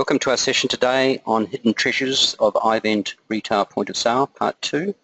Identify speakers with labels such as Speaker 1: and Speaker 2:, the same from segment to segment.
Speaker 1: Welcome to our session today on Hidden Treasures of iVend Retail Point of Sale, Part 2.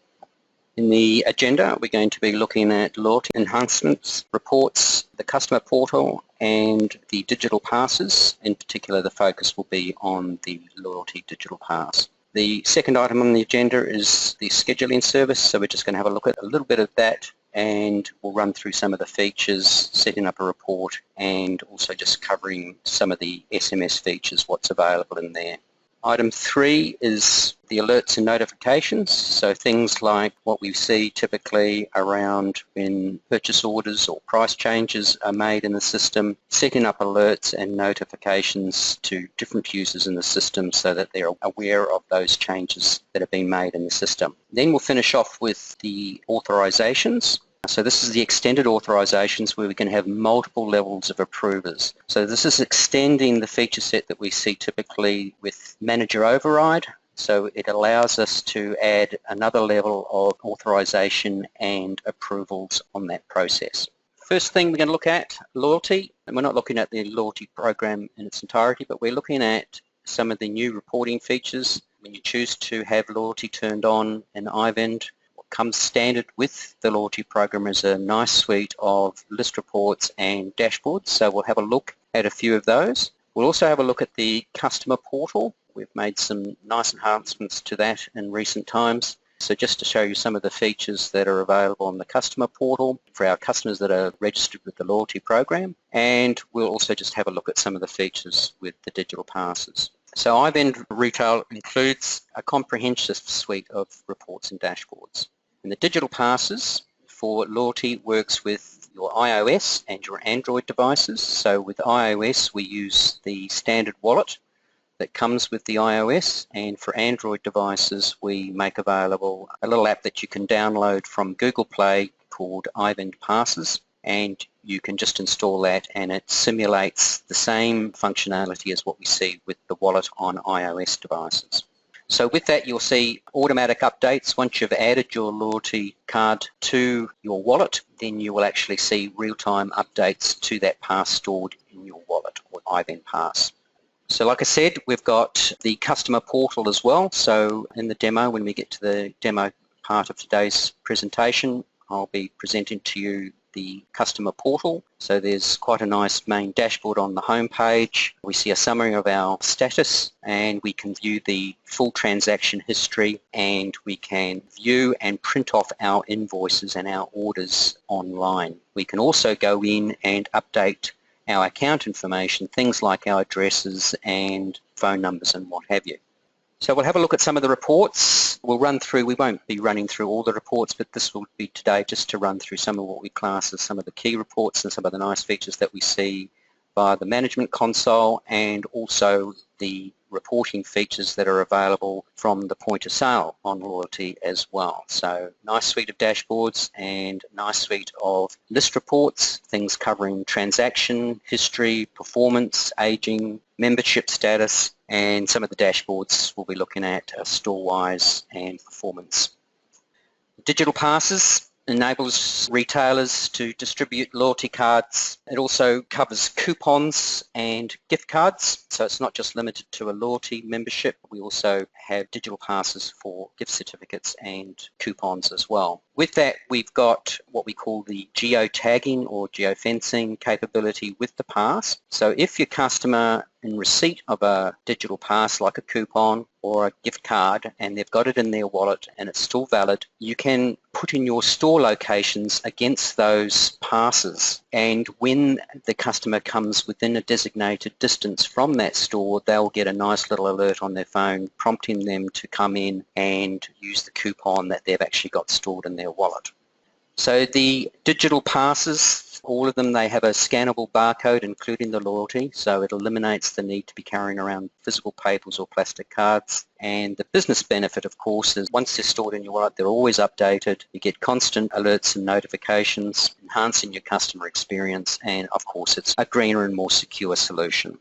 Speaker 1: In the agenda, we're going to be looking at loyalty enhancements, reports, the customer portal, and the digital passes. In particular, the focus will be on the loyalty digital pass. The second item on the agenda is the scheduling service, so we're just going to have a look at a little bit of that, and we'll run through some of the features, setting up a report, and also just covering some of the SMS features, what's available in there. Item 3 is the alerts and notifications, so things like what we see typically around when purchase orders or price changes are made in the system, setting up alerts and notifications to different users in the system so that they're aware of those changes that have been made in the system. Then we'll finish off with the authorizations. So this is the extended authorizations where we can have multiple levels of approvers. So this is extending the feature set that we see typically with manager override. So it allows us to add another level of authorization and approvals on that process. First thing we're going to look at, loyalty. And we're not looking at the loyalty program in its entirety, but we're looking at some of the new reporting features. When you choose to have loyalty turned on in iVend, comes standard with the loyalty program is a nice suite of list reports and dashboards, so we'll have a look at a few of those. We'll also have a look at the customer portal. We've made some nice enhancements to that in recent times. So just to show you some of the features that are available on the customer portal for our customers that are registered with the loyalty program, and we'll also just have a look at some of the features with the digital passes. So iVend Retail includes a comprehensive suite of reports and dashboards. And the digital passes for loyalty works with your iOS and your Android devices. So with iOS we use the standard wallet that comes with the iOS, and for Android devices we make available a little app that you can download from Google Play called iVend Passes, and you can just install that and it simulates the same functionality as what we see with the wallet on iOS devices. So with that you'll see automatic updates. Once you've added your loyalty card to your wallet, then you will actually see real-time updates to that pass stored in your wallet or iVend Pass. So like I said, we've got the customer portal as well. So in the demo, when we get to the demo part of today's presentation, I'll be presenting to you the customer portal. So there's quite a nice main dashboard on the home page. We see a summary of our status, and we can view the full transaction history, and we can view and print off our invoices and our orders online. We can also go in and update our account information, things like our addresses and phone numbers and what have you. So we'll have a look at some of the reports. We'll run through, we won't be running through all the reports, but this will be today just to run through some of what we class as some of the key reports and some of the nice features that we see via the management console, and also the reporting features that are available from the point of sale on loyalty as well. So nice suite of dashboards and nice suite of list reports, things covering transaction history, performance, aging, membership status, and some of the dashboards we'll be looking at store-wise and performance. Digital passes enables retailers to distribute loyalty cards. It also covers coupons and gift cards, so it's not just limited to a loyalty membership. We also have digital passes for gift certificates and coupons as well. With that, we've got what we call the geo-tagging or geofencing capability with the pass. So if your customer in receipt of a digital pass like a coupon or a gift card, and they've got it in their wallet and it's still valid, you can put in your store locations against those passes, and when the customer comes within a designated distance from that store, they'll get a nice little alert on their phone prompting them to come in and use the coupon that they've actually got stored in their wallet. So the digital passes, all of them, they have a scannable barcode including the loyalty, so it eliminates the need to be carrying around physical papers or plastic cards. And the business benefit, of course, is once they're stored in your wallet, they're always updated. You get constant alerts and notifications, enhancing your customer experience, and of course it's a greener and more secure solution.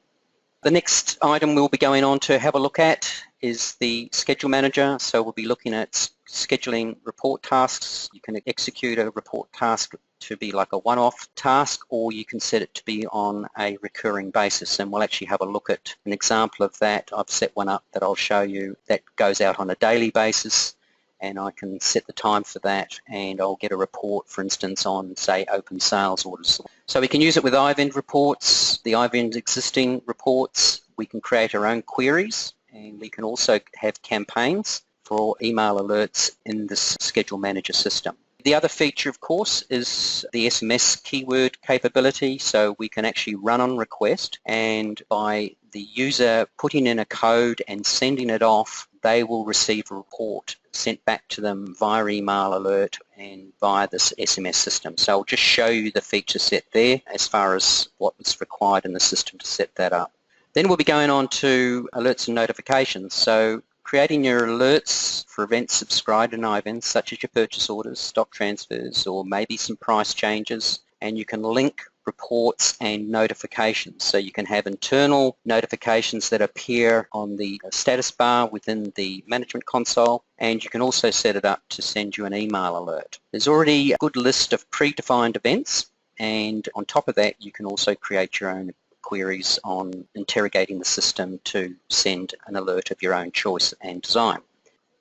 Speaker 1: The next item we'll be going on to have a look at is the schedule manager. So we'll be looking at scheduling report tasks. You can execute a report task to be like a one-off task, or you can set it to be on a recurring basis, and we'll actually have a look at an example of that. I've set one up that I'll show you that goes out on a daily basis, and I can set the time for that, and I'll get a report, for instance, on, say, open sales orders. So we can use it with iVend reports, the iVend existing reports. We can create our own queries, and we can also have campaigns for email alerts in this schedule manager system. The other feature, of course, is the SMS keyword capability, so we can actually run on request, and by the user putting in a code and sending it off, they will receive a report sent back to them via email alert and via this SMS system. So I'll just show you the feature set there as far as what was required in the system to set that up. Then we'll be going on to alerts and notifications. So creating your alerts for events subscribed in iVend, such as your purchase orders, stock transfers, or maybe some price changes, and you can link reports and notifications. So you can have internal notifications that appear on the status bar within the management console, and you can also set it up to send you an email alert. There's already a good list of predefined events, and on top of that you can also create your own queries on interrogating the system to send an alert of your own choice and design.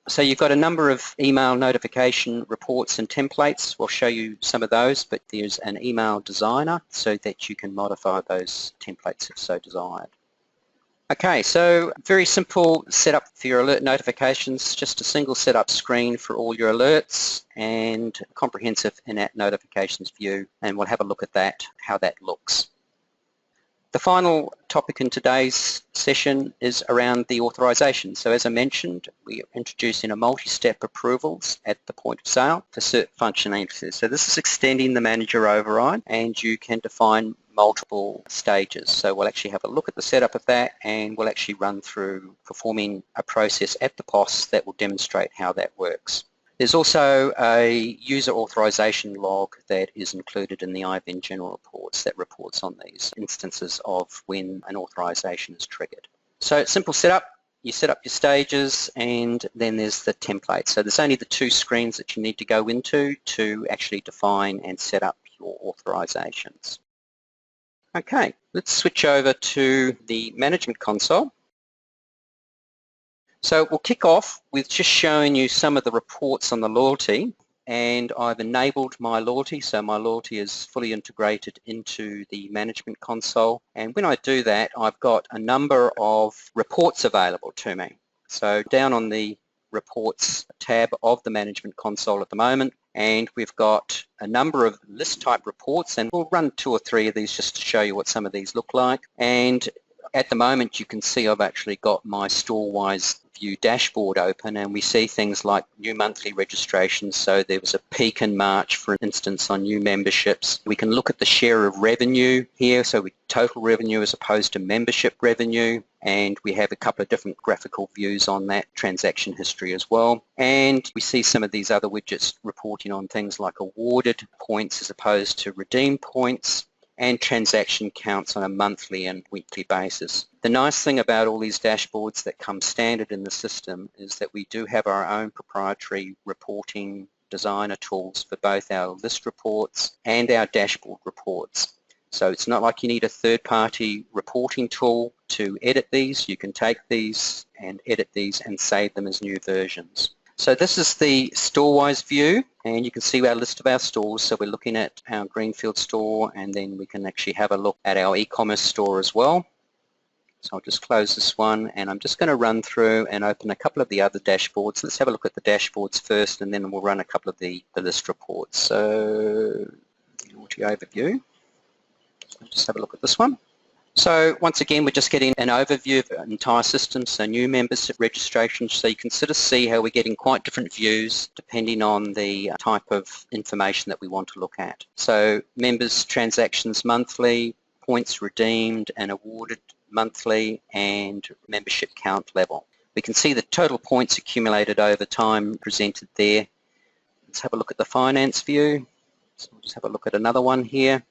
Speaker 1: So you've got a number of email notification reports and templates. We'll show you some of those, but there's an email designer so that you can modify those templates if so desired. Okay, so very simple setup for your alert notifications, just a single setup screen for all your alerts and comprehensive in-app notifications view, and we'll have a look at that, how that looks. The final topic in today's session is around the authorization. So as I mentioned, we are introducing a multi-step approvals at the point of sale for certain functionalities. So this is extending the manager override, and you can define multiple stages. So we'll actually have a look at the setup of that, and we'll actually run through performing a process at the POS that will demonstrate how that works. There's also a user authorization log that is included in the iVend general reports that reports on these instances of when an authorization is triggered. So simple setup, you set up your stages, and then there's the template. So there's only the two screens that you need to go into to actually define and set up your authorizations. Okay, let's switch over to the management console. So we'll kick off with just showing you some of the reports on the loyalty, and I've enabled my loyalty, so my loyalty is fully integrated into the management console, and when I do that I've got a number of reports available to me. So down on the reports tab of the management console at the moment, and we've got a number of list type reports, and we'll run 2 or 3 of these just to show you what some of these look like. And at the moment you can see I've actually got my store-wise view dashboard open, and we see things like new monthly registrations. So there was a peak in March, for instance, on new memberships. We can look at the share of revenue here, so total revenue as opposed to membership revenue, and we have a couple of different graphical views on that, transaction history as well. And we see some of these other widgets reporting on things like awarded points as opposed to redeemed points, and transaction counts on a monthly and weekly basis. The nice thing about all these dashboards that come standard in the system is that we do have our own proprietary reporting designer tools for both our list reports and our dashboard reports. So it's not like you need a third-party reporting tool to edit these. You can take these and edit these and save them as new versions. So this is the store-wise view, and you can see our list of our stores. So we're looking at our Greenfield store, and then we can actually have a look at our e-commerce store as well. So I'll just close this one, and I'm just going to run through and open a couple of the other dashboards. Let's have a look at the dashboards first, and then we'll run a couple of the list reports. So loyalty overview. So just have a look at this one. So once again, we're just getting an overview of the entire system, so new membership registration, so you can sort of see how we're getting quite different views depending on the type of information that we want to look at. So members transactions monthly, points redeemed and awarded monthly, and membership count level. We can see the total points accumulated over time presented there. Let's have a look at the finance view. So we'll just have a look at another one here.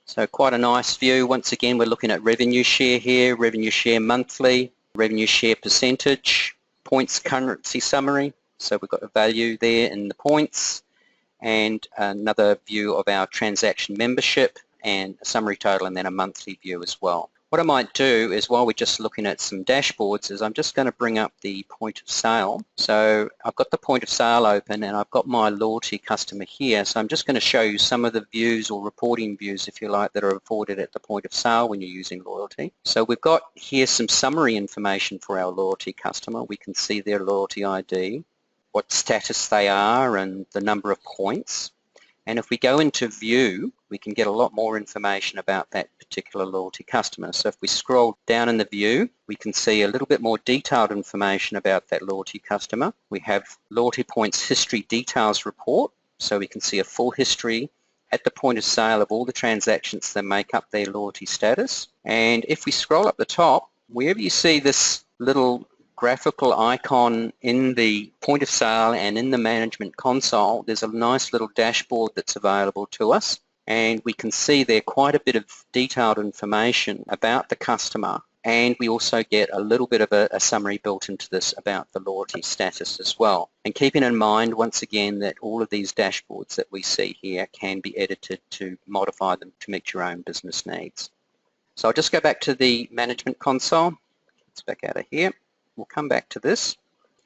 Speaker 1: So quite a nice view. Once again, we're looking at revenue share here, revenue share monthly, revenue share percentage, points currency summary. So we've got a value there in the points, and another view of our transaction membership and a summary total, and then a monthly view as well. What I might do is, while we're just looking at some dashboards, is I'm just going to bring up the point of sale. So I've got the point of sale open and I've got my loyalty customer here. So I'm just going to show you some of the views, or reporting views if you like, that are afforded at the point of sale when you're using loyalty. So we've got here some summary information for our loyalty customer. We can see their loyalty ID, what status they are, and the number of points. And if we go into view, we can get a lot more information about that particular loyalty customer. So if we scroll down in the view, we can see a little bit more detailed information about that loyalty customer. We have loyalty points history details report, so we can see a full history at the point of sale of all the transactions that make up their loyalty status. And if we scroll up the top, wherever you see this little graphical icon in the point of sale and in the management console, there's a nice little dashboard that's available to us, and we can see there quite a bit of detailed information about the customer, and we also get a little bit of a summary built into this about the loyalty status as well. And keeping in mind once again that all of these dashboards that we see here can be edited to modify them to meet your own business needs. So I'll just go back to the management console. Let's back out of here. We'll come back to this.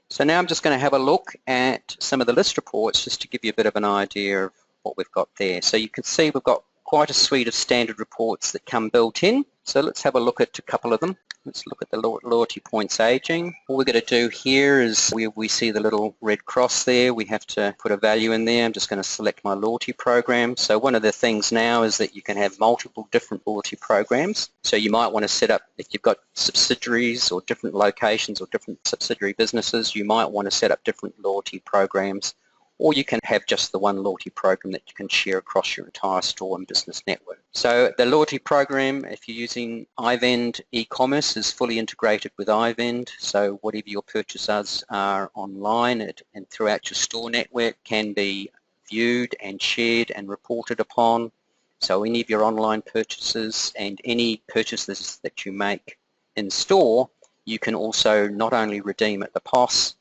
Speaker 1: So now I'm just going to have a look at some of the list reports just to give you a bit of an idea of what we've got there. So you can see we've got quite a suite of standard reports that come built in. So let's have a look at a couple of them. Let's look at the loyalty points aging. All we're going to do here is we see the little red cross there. We have to put a value in there. I'm just going to select my loyalty program. So one of the things now is that you can have multiple different loyalty programs. So you might want to set up, if you've got subsidiaries or different locations or different subsidiary businesses, you might want to set up different loyalty programs, or you can have just the one loyalty program that you can share across your entire store and business network. So the loyalty program, if you're using iVend e-commerce, is fully integrated with iVend. So whatever your purchases are online and throughout your store network can be viewed and shared and reported upon. So any of your online purchases and any purchases that you make in store, you can also not only redeem at the POS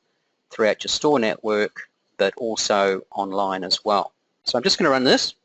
Speaker 1: throughout your store network, but also online as well. So I'm just going to run this.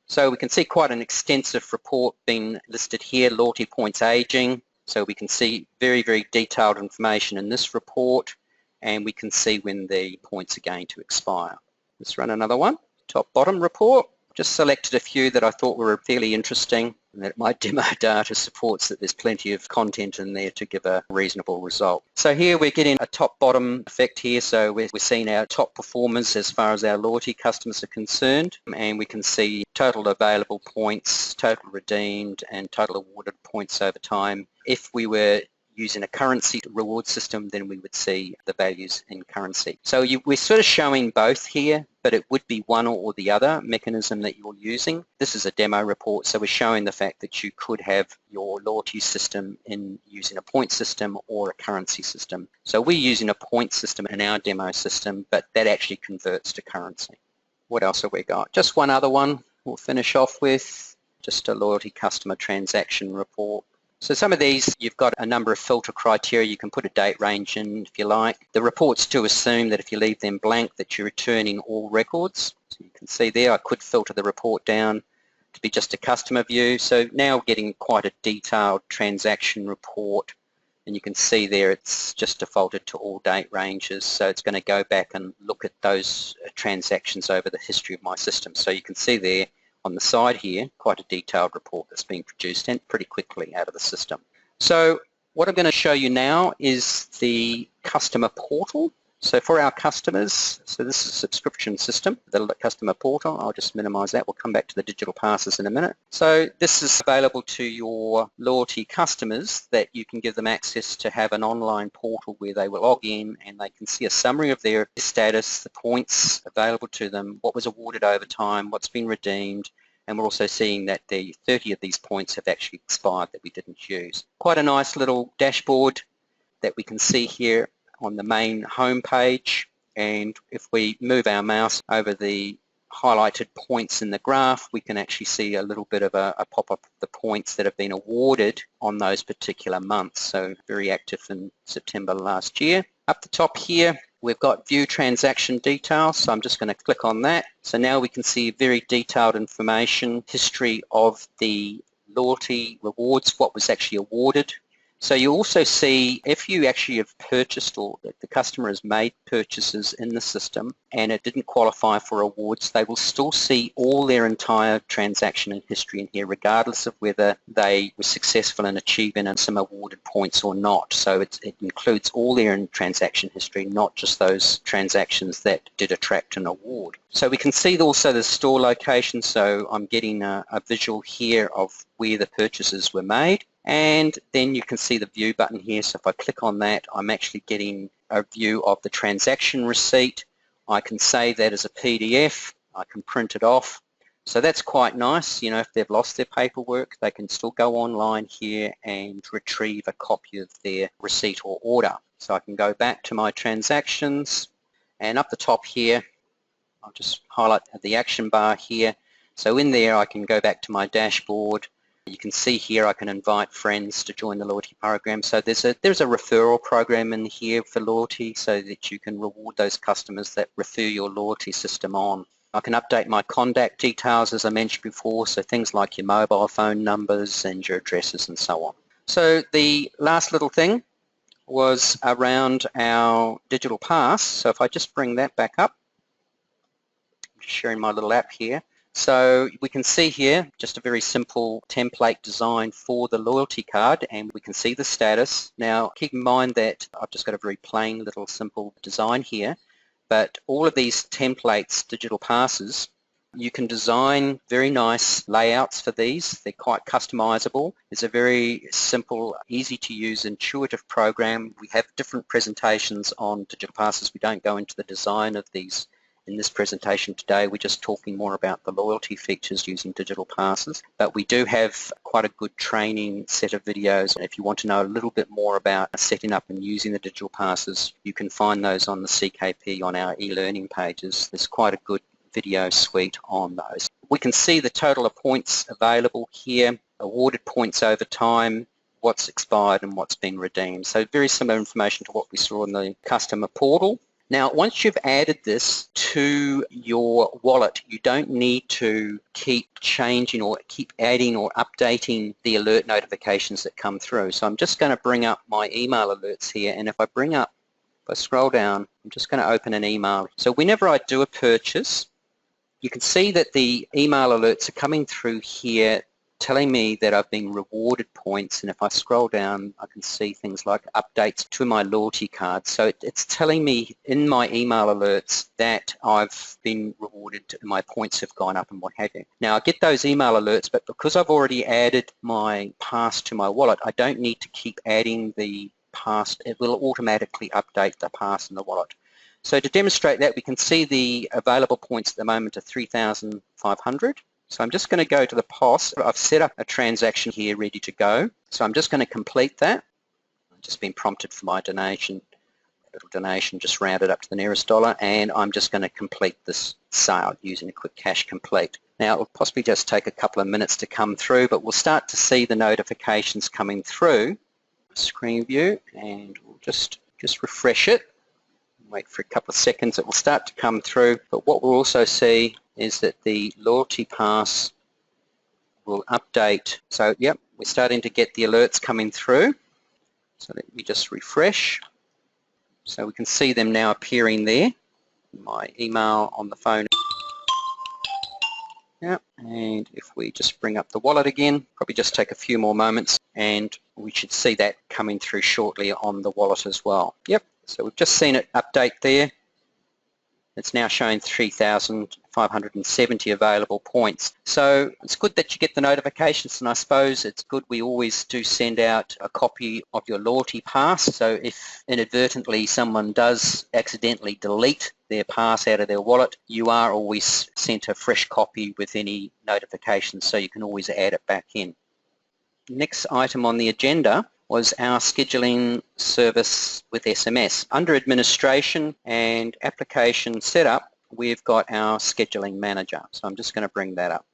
Speaker 1: So we can see quite an extensive report being listed here, loyalty points aging. So we can see very, very detailed information in this report, and we can see when the points are going to expire. Let's run another one. Top bottom report. Just selected a few that I thought were fairly interesting, and that my demo data supports that there's plenty of content in there to give a reasonable result. So here we're getting a top-bottom effect here, so we're seeing our top performers as far as our loyalty customers are concerned, and we can see total available points, total redeemed, and total awarded points over time. If we were using a currency reward system, then we would see the values in currency. So we're sort of showing both here, but it would be one or the other mechanism that you're using. This is a demo report, so we're showing the fact that you could have your loyalty system in using a point system or a currency system. So we're using a point system in our demo system, but that actually converts to currency. What else have we got? Just one other one we'll finish off with, just a loyalty customer transaction report. So some of these, you've got a number of filter criteria. You can put a date range in if you like. The reports do assume that if you leave them blank that you're returning all records. So you can see there I could filter the report down to be just a customer view. So now we're getting quite a detailed transaction report, and you can see there it's just defaulted to all date ranges. So it's going to go back and look at those transactions over the history of my system. So you can see there on the side here, quite a detailed report that's being produced and pretty quickly out of the system. So what I'm going to show you now is the customer portal. So for our customers, so this is a subscription system, the customer portal. I'll just minimize that. We'll come back to the digital passes in a minute. So this is available to your loyalty customers, that you can give them access to have an online portal where they will log in and they can see a summary of their status, the points available to them, what was awarded over time, what's been redeemed, and we're also seeing that the 30 of these points have actually expired that we didn't use. Quite a nice little dashboard that we can see here on the main home page, and if we move our mouse over the highlighted points in the graph, we can actually see a little bit of a pop-up of the points that have been awarded on those particular months. So very active in September last year. Up the top here, We've got view transaction details, so I'm just going to click on that. So now we can see very detailed information, history of the loyalty rewards, what was actually awarded. So you also see if you actually have purchased or the customer has made purchases in the system and it didn't qualify for awards, they will still see all their entire transaction and history in here regardless of whether they were successful in achieving some awarded points or not. So it includes all their transaction history, not just those transactions that did attract an award. So we can see also the store location, so I'm getting a visual here of where the purchases were made. And then you can see the view button here, so if I click on that, I'm actually getting a view of the transaction receipt. I can save that as a PDF, I can print it off. So that's quite nice. You know, if they've lost their paperwork, they can still go online here and retrieve a copy of their receipt or order. So I can go back to my transactions, and up the top here, I'll just highlight the action bar here. So in there I can go back to my dashboard. You can see here I can invite friends to join the loyalty program. So there's a referral program in here for loyalty so that you can reward those customers that refer your loyalty system on. I can update my contact details as I mentioned before, so things like your mobile phone numbers and your addresses and so on. So the last little thing was around our digital pass. So if I just bring that back up, I'm just sharing my little app here. So we can see here just a very simple template design for the loyalty card, and we can see the status. Now keep in mind that I've just got a very plain little simple design here, but all of these templates, digital passes, you can design very nice layouts for these. They're quite customizable. It's a very simple, easy to use, intuitive program. We have different presentations on digital passes. We don't go into the design of these in this presentation today. We're just talking more about the loyalty features using digital passes, but we do have quite a good training set of videos. If you want to know a little bit more about setting up and using the digital passes, you can find those on the CKP on our e-learning pages. There's quite a good video suite on those. We can see the total of points available here, awarded points over time, what's expired and what's been redeemed. So very similar information to what we saw in the customer portal. Now, once you've added this to your wallet, you don't need to keep changing or keep adding or updating the alert notifications that come through. So I'm just going to bring up my email alerts here, and if I scroll down, I'm just going to open an email. So whenever I do a purchase, you can see that the email alerts are coming through here telling me that I've been rewarded points, and if I scroll down I can see things like updates to my loyalty card. So it's telling me in my email alerts that I've been rewarded, my points have gone up and what have you. Now I get those email alerts, but because I've already added my pass to my wallet, I don't need to keep adding the pass. It will automatically update the pass in the wallet. So to demonstrate that, we can see the available points at the moment are 3,500. So I'm just going to go to the POS. I've set up a transaction here ready to go. So I'm just going to complete that. I've just been prompted for my donation, a little donation just rounded up to the nearest dollar, and I'm just going to complete this sale using a quick cash complete. Now it will possibly just take a couple of minutes to come through, but we'll start to see the notifications coming through. Screen view, and we'll just refresh it. Wait for a couple of seconds, it will start to come through, but what we'll also see is that the loyalty pass will update. So yep, we're starting to get the alerts coming through. So let me just refresh. So we can see them now appearing there. My email on the phone. Yep. And if we just bring up the wallet again, probably just take a few more moments and we should see that coming through shortly on the wallet as well. Yep. So we've just seen it update there. It's now showing 3,570 available points. So it's good that you get the notifications, and I suppose it's good we always do send out a copy of your loyalty pass. So if inadvertently someone does accidentally delete their pass out of their wallet, you are always sent a fresh copy with any notifications, so you can always add it back in. Next item on the agenda was our scheduling service with SMS. Under Administration and Application Setup, we've got our Scheduling Manager. So I'm just going to bring that up.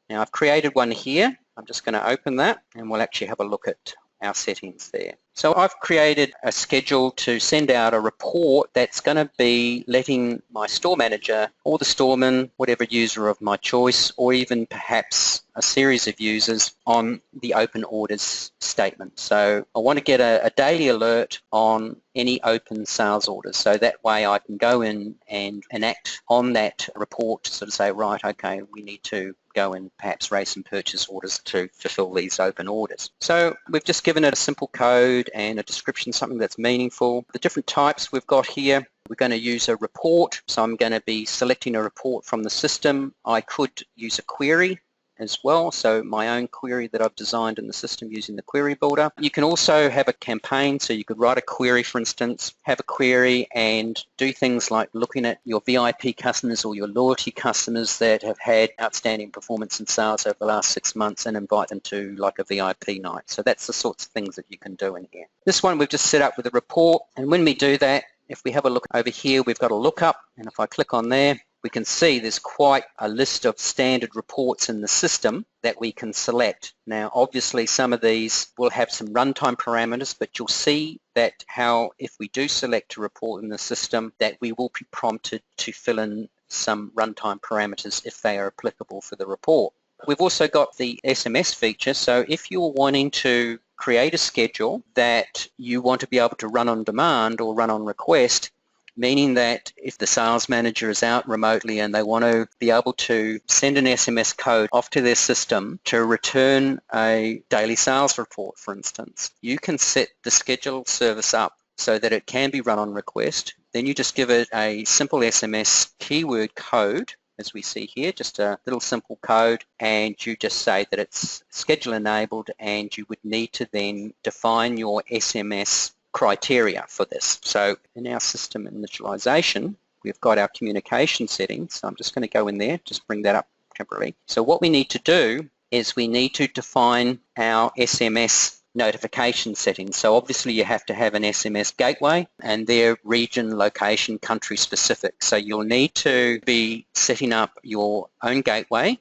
Speaker 1: Now I've created one here. I'm just going to open that and we'll actually have a look at our settings there. So I've created a schedule to send out a report that's going to be letting my store manager or the storeman, whatever user of my choice, or even perhaps a series of users on the open orders statement. So I want to get a daily alert on any open sales orders. So that way I can go in and enact on that report to sort of say, right, okay, we need to go and perhaps raise some purchase orders to fulfill these open orders. So we've just given it a simple code and a description, something that's meaningful. The different types we've got here, we're going to use a report. So I'm going to be selecting a report from the system. I could use a query as well, so my own query that I've designed in the system using the query builder. You can also have a campaign, so you could write a query, for instance, have a query and do things like looking at your VIP customers or your loyalty customers that have had outstanding performance and sales over the last 6 months and invite them to like a VIP night. So that's the sorts of things that you can do in here. This one we've just set up with a report, and when we do that, if we have a look over here, we've got a lookup, and if I click on there, we can see there's quite a list of standard reports in the system that we can select. Now, obviously, some of these will have some runtime parameters, but you'll see that how if we do select a report in the system, that we will be prompted to fill in some runtime parameters if they are applicable for the report. We've also got the SMS feature, so if you're wanting to create a schedule that you want to be able to run on demand or run on request, meaning that if the sales manager is out remotely and they want to be able to send an SMS code off to their system to return a daily sales report, for instance, you can set the schedule service up so that it can be run on request. Then you just give it a simple SMS keyword code, as we see here, just a little simple code, and you just say that it's schedule enabled, and you would need to then define your SMS criteria for this. So in our system initialization, we've got our communication settings. So I'm just going to go in there, just bring that up temporarily. So what we need to do is we need to define our SMS notification settings. So obviously you have to have an SMS gateway, and they're region, location, country specific. So you'll need to be setting up your own gateway.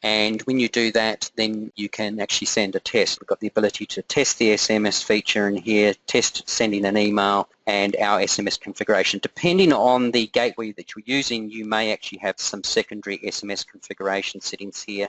Speaker 1: And when you do that, then you can actually send a test. We've got the ability to test the SMS feature in here, test sending an email, and our SMS configuration. Depending on the gateway that you're using, you may actually have some secondary SMS configuration settings here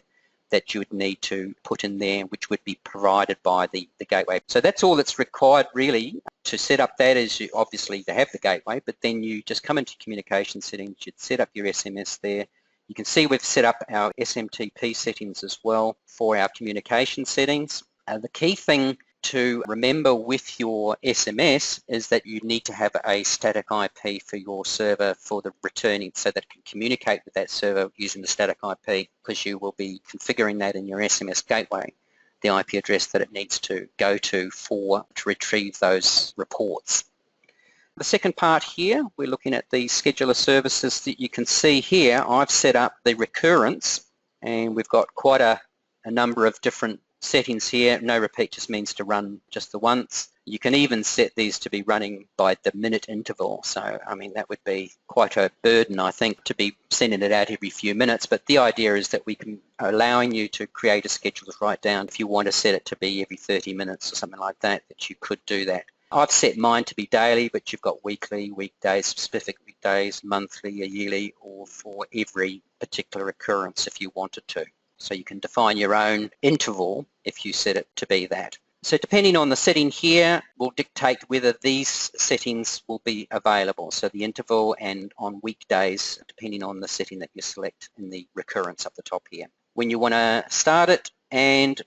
Speaker 1: that you would need to put in there, which would be provided by the gateway. So that's all that's required really to set up that, is you obviously to have the gateway, but then you just come into communication settings, you'd set up your SMS there. You can see we've set up our SMTP settings as well for our communication settings. The key thing to remember with your SMS is that you need to have a static IP for your server for the returning, so that it can communicate with that server using the static IP, because you will be configuring that in your SMS gateway, the IP address that it needs to go to retrieve those reports. The second part here, we're looking at the scheduler services that you can see here. I've set up the recurrence, and we've got quite a number of different settings here. No repeat just means to run just the once. You can even set these to be running by the minute interval. So, I mean, that would be quite a burden, I think, to be sending it out every few minutes. But the idea is that we can allowing you to create a schedule right down. If you want to set it to be every 30 minutes or something like that, that you could do that. I've set mine to be daily, but you've got weekly, weekdays, specific weekdays, monthly, a yearly, or for every particular occurrence if you wanted to. So you can define your own interval if you set it to be that. So depending on the setting here will dictate whether these settings will be available. So the interval and on weekdays, depending on the setting that you select in the recurrence up the top here. When you want to start it and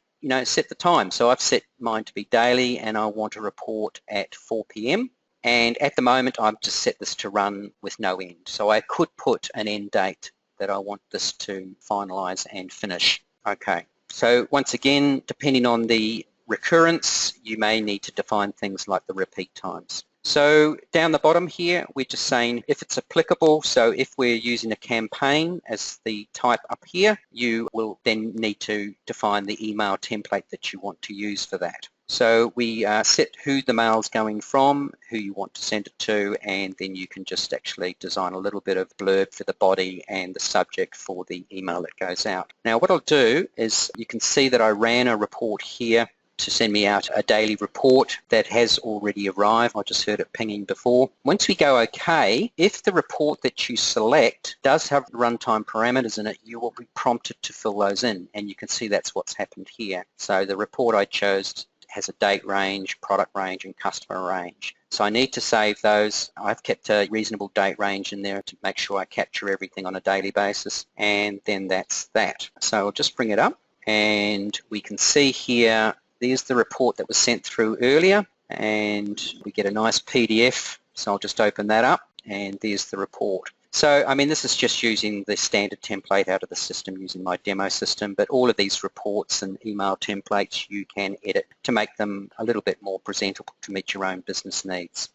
Speaker 1: set the time. So I've set mine to be daily, and I want to report at 4 p.m. And at the moment, I've just set this to run with no end. So I could put an end date that I want this to finalize and finish. Okay. So once again, depending on the recurrence, you may need to define things like the repeat times. So down the bottom here, we're just saying if it's applicable. So if we're using a campaign as the type up here, you will then need to define the email template that you want to use for that. So we set who the mail's going from, who you want to send it to, and then you can just actually design a little bit of blurb for the body and the subject for the email that goes out. Now what I'll do is you can see that I ran a report here to send me out a daily report that has already arrived. I just heard it pinging before. Once we go OK, if the report that you select does have runtime parameters in it, you will be prompted to fill those in, and you can see that's what's happened here. So the report I chose has a date range, product range, and customer range. So I need to save those. I've kept a reasonable date range in there to make sure I capture everything on a daily basis, and then that's that. So I'll just bring it up, and we can see here, there's the report that was sent through earlier, and we get a nice PDF. So I'll just open that up, and there's the report. So, I mean, this is just using the standard template out of the system using my demo system, but all of these reports and email templates you can edit to make them a little bit more presentable to meet your own business needs.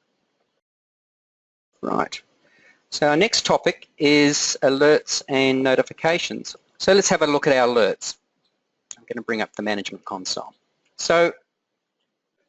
Speaker 1: Right. So our next topic is alerts and notifications. So let's have a look at our alerts. I'm going to bring up the management console. So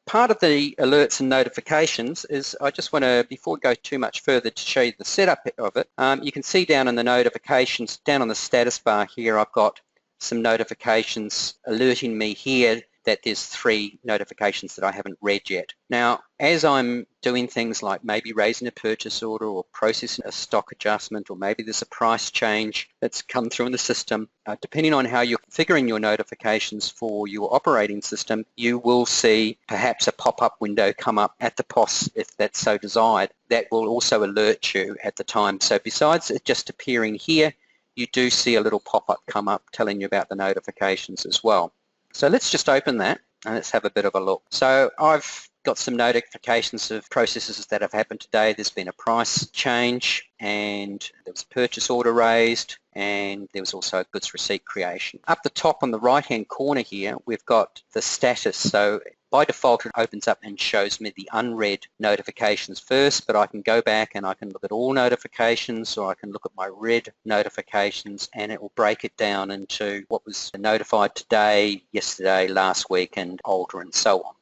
Speaker 1: part of the alerts and notifications is, I just want to, before we go too much further, to show you the setup of it. You can see down in the notifications, down on the status bar here, I've got some notifications alerting me here that there's 3 notifications that I haven't read yet. Now, as I'm doing things like maybe raising a purchase order or processing a stock adjustment, or maybe there's a price change that's come through in the system, depending on how you're configuring your notifications for your operating system, you will see perhaps a pop-up window come up at the POS, if that's so desired, that will also alert you at the time. So besides it just appearing here, you do see a little pop-up come up telling you about the notifications as well. So let's just open that and let's have a bit of a look. So I've got some notifications of processes that have happened today. There's been a price change, and there was a purchase order raised, and there was also a goods receipt creation. Up the top on the right-hand corner here, we've got the status. So by default, it opens up and shows me the unread notifications first, but I can go back and I can look at all notifications, or I can look at my read notifications, and it will break it down into what was notified today, yesterday, last week, and older, and so on.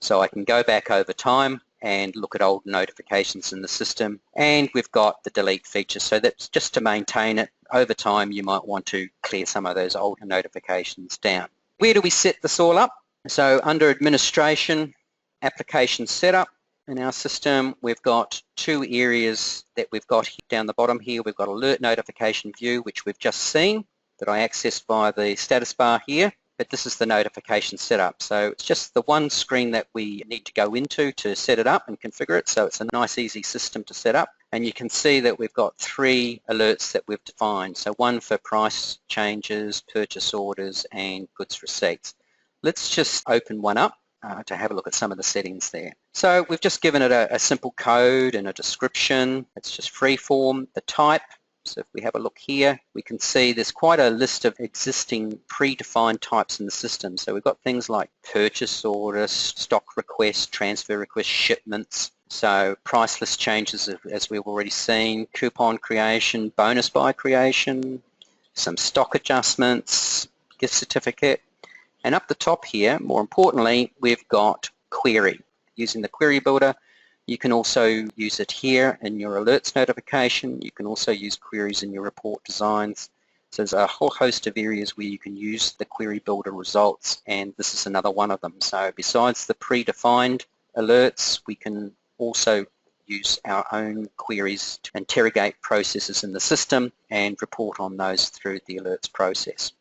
Speaker 1: So I can go back over time and look at old notifications in the system, and we've got the delete feature. So that's just to maintain it. Over time, you might want to clear some of those older notifications down. Where do we set this all up? So under Administration, Application Setup, in our system, we've got 2 areas that we've got down the bottom here. We've got Alert Notification View, which we've just seen, that I accessed via the status bar here. But this is the notification setup. So it's just the one screen that we need to go into to set it up and configure it. So it's a nice, easy system to set up. And you can see that we've got 3 alerts that we've defined. So one for price changes, purchase orders, and goods receipts. Let's just open one up to have a look at some of the settings there. So we've just given it a simple code and a description. It's just freeform. The type. So if we have a look here, we can see there's quite a list of existing predefined types in the system. So we've got things like purchase orders, stock requests, transfer requests, shipments. So price list changes, as we've already seen, coupon creation, bonus buy creation, some stock adjustments, gift certificate. And up the top here, more importantly, we've got query. Using the query builder, you can also use it here in your alerts notification. You can also use queries in your report designs. So there's a whole host of areas where you can use the query builder results, and this is another one of them. So besides the predefined alerts, we can also use our own queries to interrogate processes in the system and report on those through the alerts process.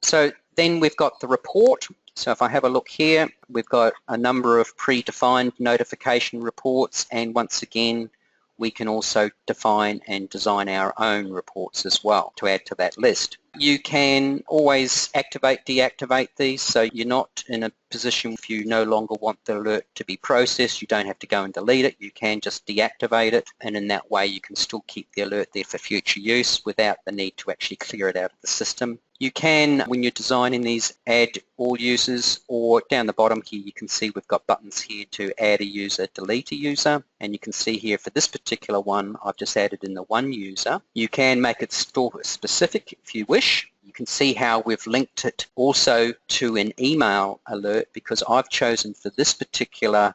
Speaker 1: So then we've got the report. So if I have a look here, we've got a number of predefined notification reports, and once again, we can also define and design our own reports as well to add to that list. You can always activate, deactivate these, so you're not in a position if you no longer want the alert to be processed, you don't have to go and delete it, you can just deactivate it, and in that way you can still keep the alert there for future use without the need to actually clear it out of the system. You can, when you're designing these, add all users, or down the bottom here you can see we've got buttons here to add a user, delete a user, and you can see here for this particular one I've just added in the one user. You can make it store specific if you wish. You can see how we've linked it also to an email alert, because I've chosen for this particular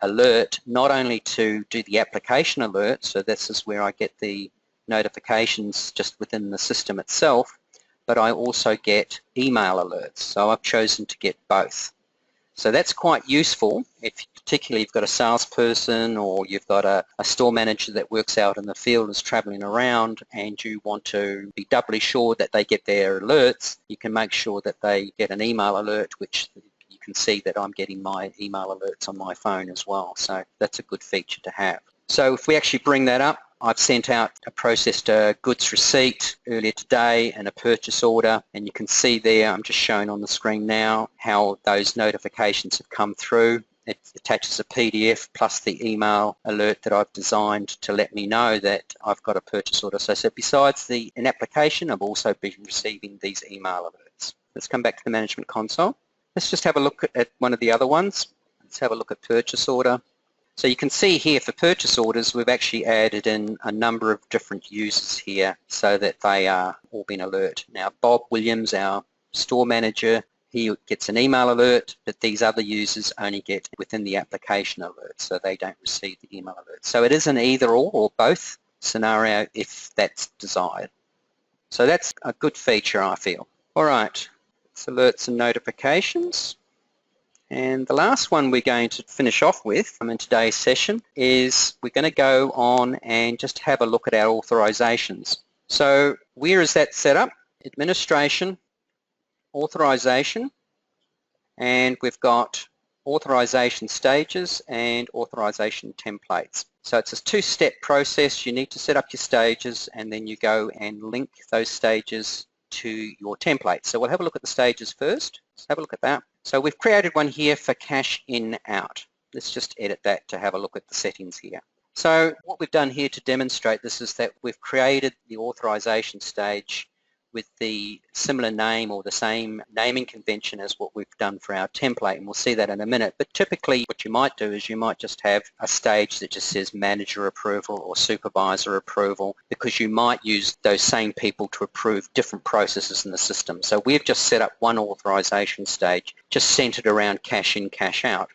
Speaker 1: alert not only to do the application alert, so this is where I get the notifications just within the system itself, but I also get email alerts. So I've chosen to get both. So that's quite useful if particularly you've got a salesperson or you've got a store manager that works out in the field, is traveling around, and you want to be doubly sure that they get their alerts. You can make sure that they get an email alert, which you can see that I'm getting my email alerts on my phone as well. So that's a good feature to have. So if we actually bring that up, I've sent out a processed goods receipt earlier today and a purchase order, and you can see there, I'm just showing on the screen now, how those notifications have come through. It attaches a PDF plus the email alert that I've designed to let me know that I've got a purchase order. So besides an application, I've also been receiving these email alerts. Let's come back to the management console. Let's just have a look at one of the other ones. Let's have a look at purchase order. So you can see here for purchase orders, we've actually added in a number of different users here so that they are all been alert. Now Bob Williams, our store manager, he gets an email alert, but these other users only get within the application alert, so they don't receive the email alert. So it is an either or both scenario if that's desired. So that's a good feature, I feel. All right, it's alerts and notifications. And the last one we're going to finish off with in today's session is we're going to go on and just have a look at our authorizations. So where is that set up? Administration, authorization, and we've got authorization stages and authorization templates. So it's a two-step process. You need to set up your stages and then you go and link those stages to your template. So we'll have a look at the stages first. Let's have a look at that. So we've created one here for cash in out. Let's just edit that to have a look at the settings here. So what we've done here to demonstrate this is that we've created the authorization stage with the similar name or the same naming convention as what we've done for our template, and we'll see that in a minute. But typically what you might do is you might just have a stage that just says manager approval or supervisor approval, because you might use those same people to approve different processes in the system. So we've just set up one authorization stage just centered around cash in, cash out.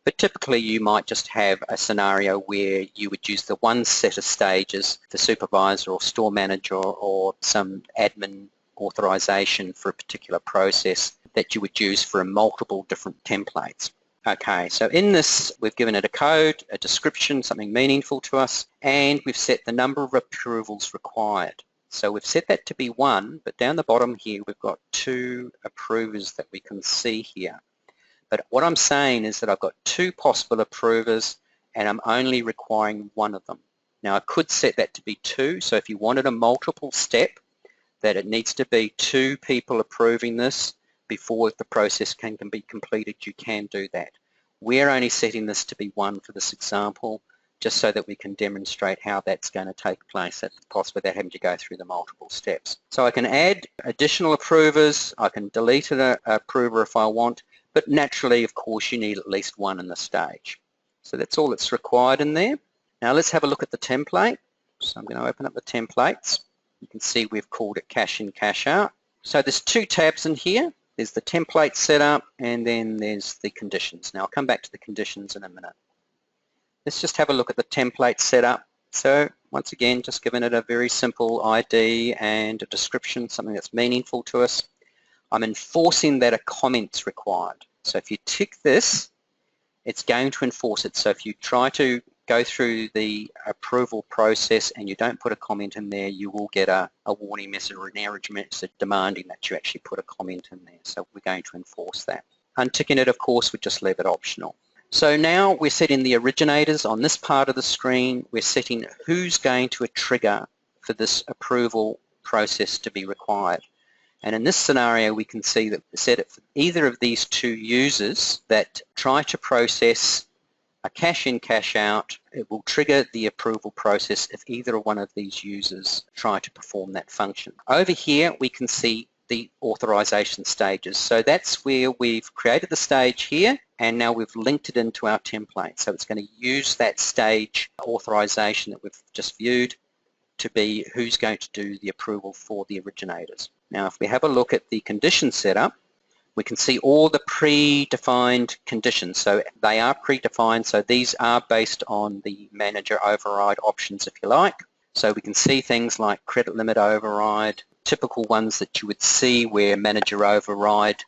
Speaker 1: But typically you might just have a scenario where you would use the one set of stages, the supervisor or store manager or some admin authorization for a particular process that you would use for multiple different templates. Okay, so in this we've given it a code, a description, something meaningful to us, and we've set the number of approvals required. So we've set that to be 1, but down the bottom here we've got 2 approvers that we can see here. But what I'm saying is that I've got 2 possible approvers and I'm only requiring 1 of them. Now I could set that to be 2, so if you wanted a multiple step, that it needs to be 2 people approving this before the process can be completed, you can do that. We're only setting this to be 1 for this example, just so that we can demonstrate how that's going to take place at the cost without having to go through the multiple steps. So I can add additional approvers, I can delete an approver if I want, but naturally, of course, you need at least 1 in the stage. So that's all that's required in there. Now let's have a look at the template. So I'm going to open up the templates. You can see we've called it cash in, cash out. So there's 2 tabs in here. There's the template setup and then there's the conditions. Now I'll come back to the conditions in a minute. Let's just have a look at the template setup. So once again, just giving it a very simple ID and a description, something that's meaningful to us. I'm enforcing that a comment's required. So if you tick this, it's going to enforce it. So if you try to go through the approval process and you don't put a comment in there, you will get a warning message or an error message demanding that you actually put a comment in there. So we're going to enforce that. Unticking it, of course, we just leave it optional. So now we're setting the originators on this part of the screen. We're setting who's going to trigger for this approval process to be required. And in this scenario, we can see that we set it for either of these 2 users that try to process a cash in, cash out. It will trigger the approval process if either one of these users try to perform that function. Over here, we can see the authorization stages. So that's where we've created the stage here, and now we've linked it into our template. So it's going to use that stage authorization that we've just viewed to be who's going to do the approval for the originators. Now if we have a look at the condition setup, we can see all the predefined conditions. So they are predefined, so these are based on the manager override options, if you like. So we can see things like credit limit override, typical ones that you would see where manager override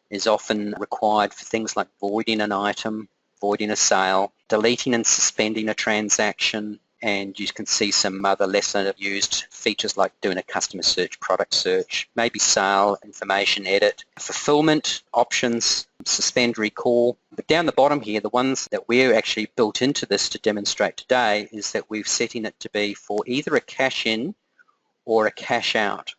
Speaker 1: is often required for things like voiding an item, voiding a sale, deleting and suspending a transaction, and you can see some other lesser used features like doing a customer search, product search, maybe sale, information edit, fulfillment options, suspend, recall. But down the bottom here, the ones that we're actually built into this to demonstrate today is that we're setting it to be for either a cash in or a cash out.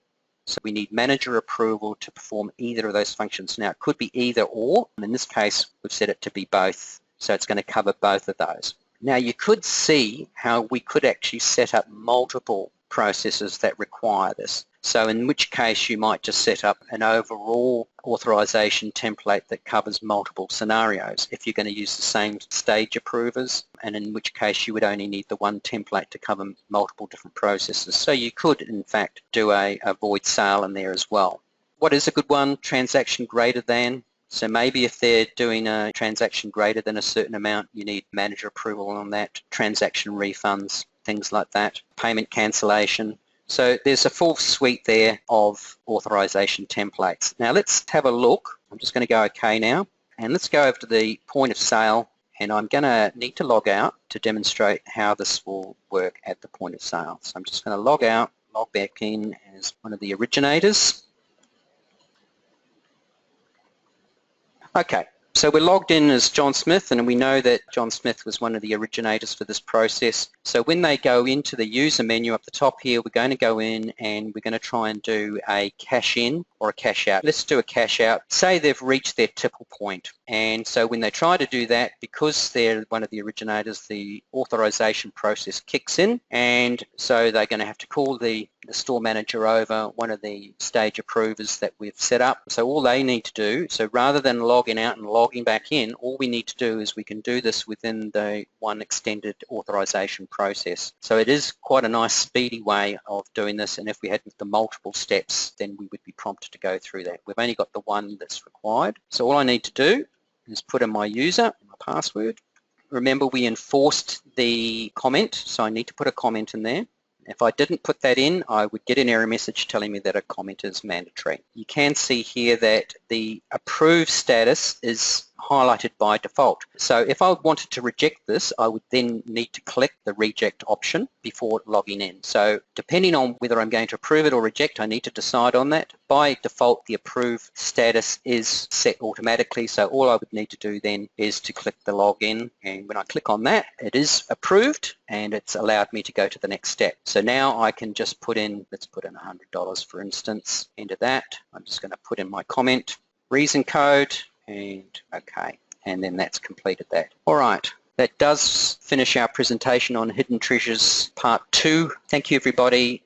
Speaker 1: So we need manager approval to perform either of those functions. Now it could be either or, and in this case we've set it to be both, so it's going to cover both of those. Now you could see how we could actually set up multiple processes that require this. So in which case you might just set up an overall authorization template that covers multiple scenarios if you're going to use the same stage approvers, and in which case you would only need the one template to cover multiple different processes. So you could in fact do a void sale in there as well. What is a good one? Transaction greater than. So maybe if they're doing a transaction greater than a certain amount, you need manager approval on that, transaction refunds, things like that, payment cancellation. So there's a full suite there of authorization templates. Now let's have a look. I'm just going to go OK now, and let's go over to the point of sale, and I'm going to need to log out to demonstrate how this will work at the point of sale. So I'm just going to log out, log back in as one of the originators. Okay, so we're logged in as John Smith, and we know that John Smith was one of the originators for this process. So when they go into the user menu up the top here, we're going to go in and we're going to try and do a cash in or a cash out. Let's do a cash out. Say they've reached their tipple point, and so when they try to do that, because they're one of the originators, the authorization process kicks in, and so they're going to have to call the store manager over, one of the stage approvers that we've set up. So all they need to do, so rather than logging out and logging back in, all we need to do is we can do this within the one extended authorization process. So it is quite a nice speedy way of doing this, and if we had the multiple steps, then we would be prompted to go through that. We've only got the one that's required. So all I need to do is put in my user, my password. Remember, we enforced the comment, so I need to put a comment in there. If I didn't put that in, I would get an error message telling me that a comment is mandatory. You can see here that the approved status is highlighted by default. So if I wanted to reject this, I would then need to click the reject option before logging in. So depending on whether I'm going to approve it or reject, I need to decide on that. By default, the approved status is set automatically, so all I would need to do then is to click the login, and when I click on that, it is approved and it's allowed me to go to the next step. So now I can just put in, let's put in $100 for instance, enter that. I'm just going to put in my comment, reason code, and OK, and then that's completed that. All right, that does finish our presentation on Hidden Treasures Part 2. Thank you everybody.